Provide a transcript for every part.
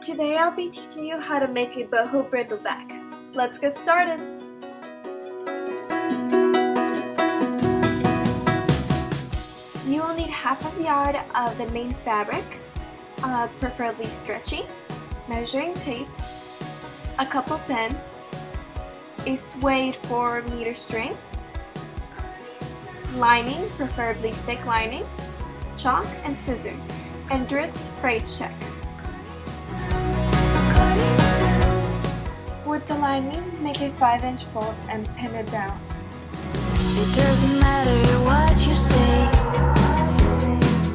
Today I'll be teaching you how to make a boho brindle bag. Let's get started! You will need half a yard of the main fabric, preferably stretchy, measuring tape, a couple pins, a suede 4-meter string, lining, preferably thick lining, chalk and scissors, and Drit's freight check. With the lining, make a 5-inch fold and pin it down. It doesn't matter what you say,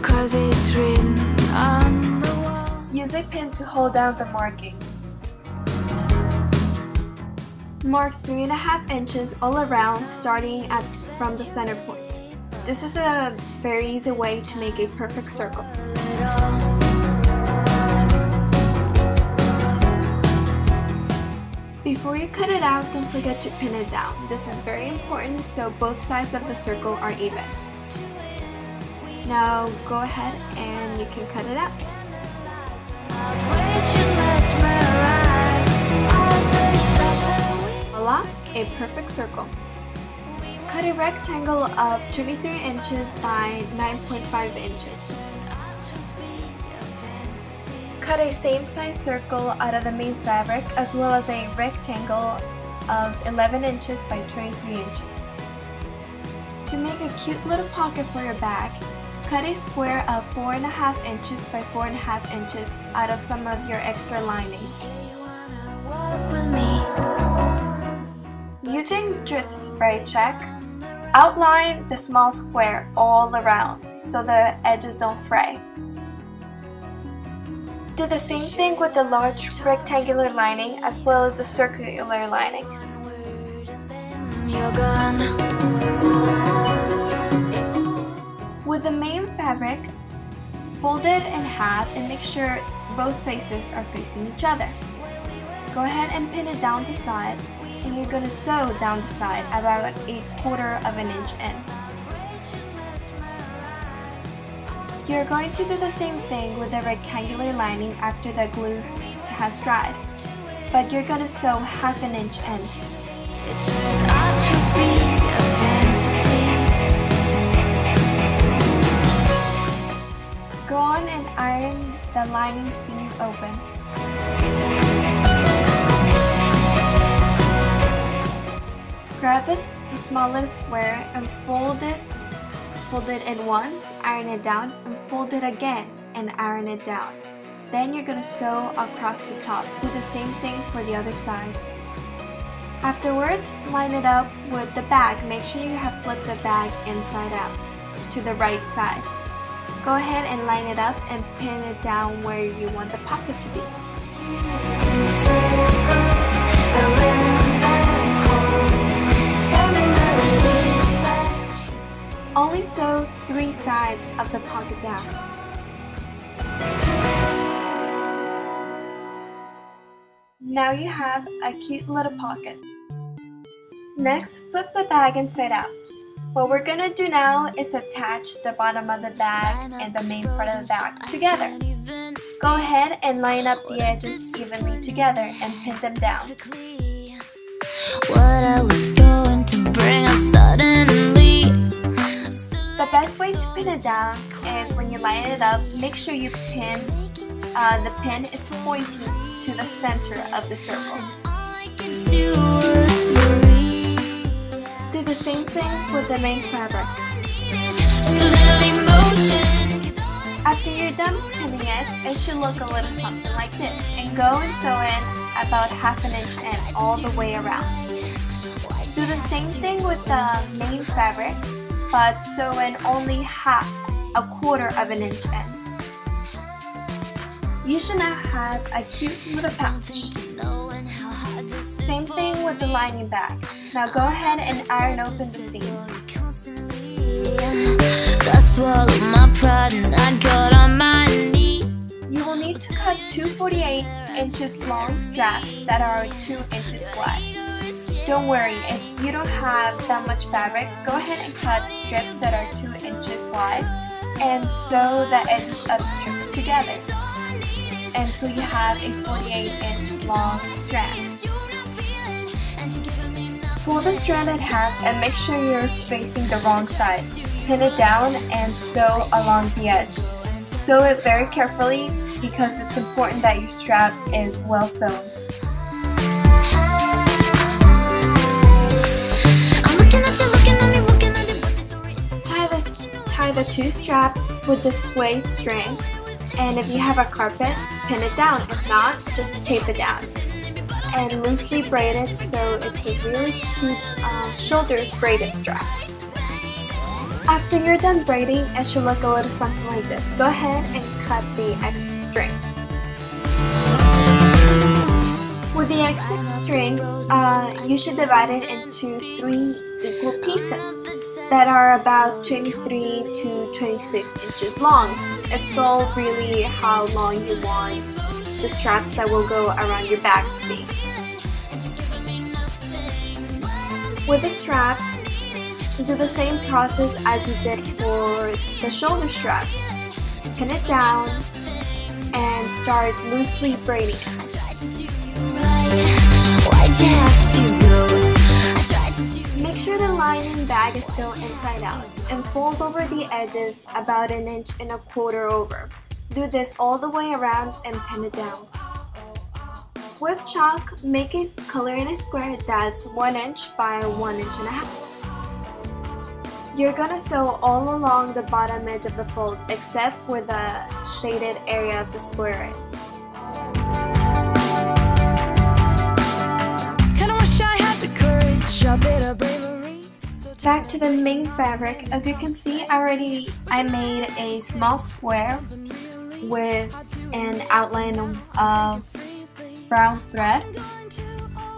'cause it's written on the wall. Use a pin to hold down the marking. Mark 3.5 inches all around, starting from the center point. This is a very easy way to make a perfect circle. Before you cut it out, don't forget to pin it down. This is very important so both sides of the circle are even. Now go ahead and you can cut it out. Voila, a perfect circle. Cut a rectangle of 23 inches by 9.5 inches. Cut a same size circle out of the main fabric as well as a rectangle of 11 inches by 23 inches. To make a cute little pocket for your bag, cut a square of 4.5 inches by 4.5 inches out of some of your extra linings. Using Drit's freight check, outline the small square all around so the edges don't fray. Do the same thing with the large rectangular lining as well as the circular lining. With the main fabric, fold it in half and make sure both faces are facing each other. Go ahead and pin it down the side, and you're going to sew down the side about 1/4 inch in. You're going to do the same thing with the rectangular lining after the glue has dried, but you're going to sew 1/2 inch in. Go on and iron the lining seam open. Grab this small little square and fold it in once, iron it down, and fold it again and iron it down. Then you're going to sew across the top. Do the same thing for the other sides. Afterwards, line it up with the bag. Make sure you have flipped the bag inside out to the right side. Go ahead and line it up and pin it down where you want the pocket to be. Only sew 3 sides of the pocket down. Now you have a cute little pocket. Next, flip the bag inside out. What we're gonna do now is attach the bottom of the bag and the main part of the bag together. Go ahead and line up the edges evenly together and pin them down. What I was going to bring up suddenly. The best way to pin it down is when you line it up, make sure you pin, the pin is pointing to the center of the circle. Do the same thing with the main fabric. After you're done pinning it, it should look a little something like this. And go and sew in about 1/2 inch in all the way around. Do the same thing with the main fabric, but sew in only 1/4 inch in. You should now have a cute little pouch. Same thing with the lining bag. Now go ahead and iron open the seam. So I swallowed my pride and I got on my knees. You will need to cut 2 48 inches long straps that are 2 inches wide. Don't worry, if you don't have that much fabric, go ahead and cut strips that are 2 inches wide and sew the edges of the strips together. until you have a 48-inch long strand. Fold the strand in half and make sure you're facing the wrong side. Pin it down and sew along the edge. Sew it very carefully because it's important that your strap is well sewn. Tie the two straps with the suede string, and if you have a carpet, pin it down. If not, just tape it down. And loosely braid it so it's a really cute shoulder braided strap. After you're done braiding, it should look a little something like this. Go ahead and cut the excess string. With the excess string, you should divide it into 3 equal pieces that are about 23 to 26 inches long. It's all really how long you want the straps that will go around your bag to be. With the strap, do the same process as you did for the shoulder strap. Pin it down and start loosely braiding it. Make sure the lining bag is still inside out and fold over the edges about 1.25 inches over. Do this all the way around and pin it down. With chalk, make a color in a square that's 1 inch by 1.5 inches. You're gonna sew all along the bottom edge of the fold except where the shaded area of the square is. Back to the main fabric. As you can see, I made a small square with an outline of brown thread.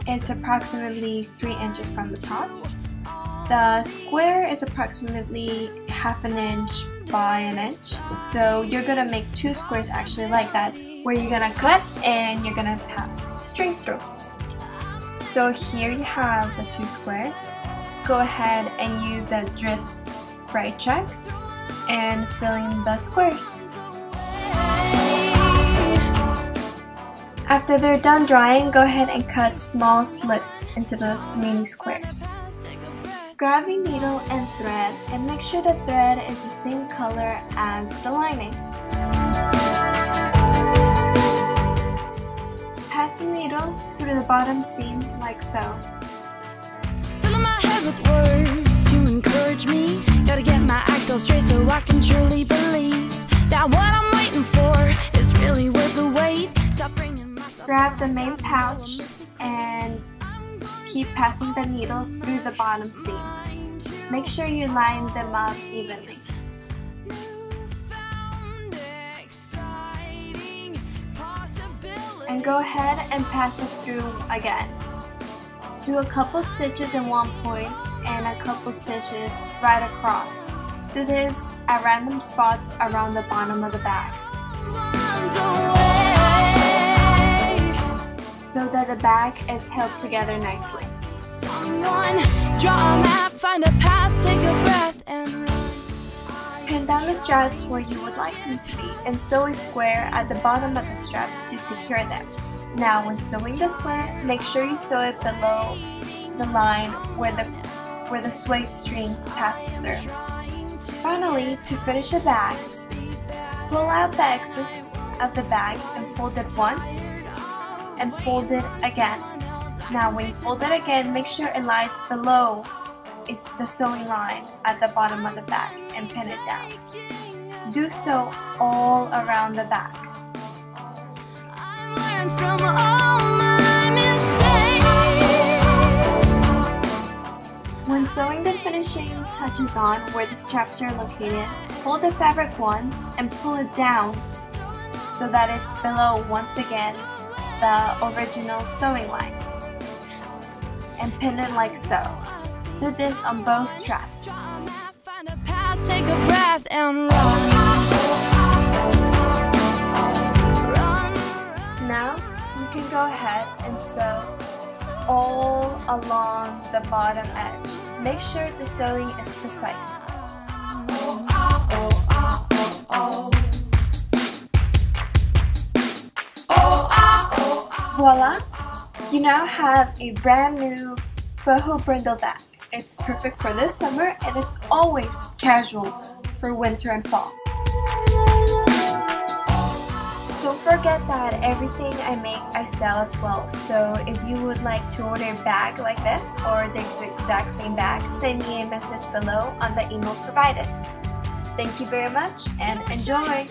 It's approximately 3 inches from the top. The square is approximately 1/2 inch by 1 inch. So you're gonna make 2 squares actually like that, where you're gonna cut and you're gonna pass the string through. So here you have the 2 squares. Go ahead and use the wrist braid check and fill in the squares. After they're done drying, go ahead and cut small slits into the mini squares. Grab a needle and thread and make sure the thread is the same color as the lining. Pass the needle through the bottom seam like so. Filling my head with words to encourage me. Gotta get my act all straight so I can truly believe that what I'm waiting for is really worth the wait. Stop bringing myself. Grab the main pouch and keep passing the needle through the bottom seam. Make sure you line them up evenly. And go ahead and pass it through again. Do a couple stitches in one point and a couple stitches right across. Do this at random spots around the bottom of the bag, so that the bag is held together nicely. Someone draw a map, find a path, take a breath and run. Pin down the straps where you would like them to be and sew a square at the bottom of the straps to secure them. Now when sewing the square, make sure you sew it below the line where the suede string passes through. Finally, to finish the bag, pull out the excess of the bag and fold it once and fold it again. Now when you fold it again, make sure it lies below the sewing line at the bottom of the bag and pin it down. Do so all around the bag. From all my mistakes. When sewing the finishing touches on where the straps are located, fold the fabric once and pull it down so that it's below once again the original sewing line, and pin it like so. Do this on both straps. Find a path, take a breath and run. Now you can go ahead and sew all along the bottom edge. Make sure the sewing is precise. Voila! You now have a brand new Boho Brindle Bag. It's perfect for this summer and it's always casual for winter and fall. Don't forget that everything I make I sell as well, so if you would like to order a bag like this or the exact same bag, send me a message below on the email provided. Thank you very much and enjoy!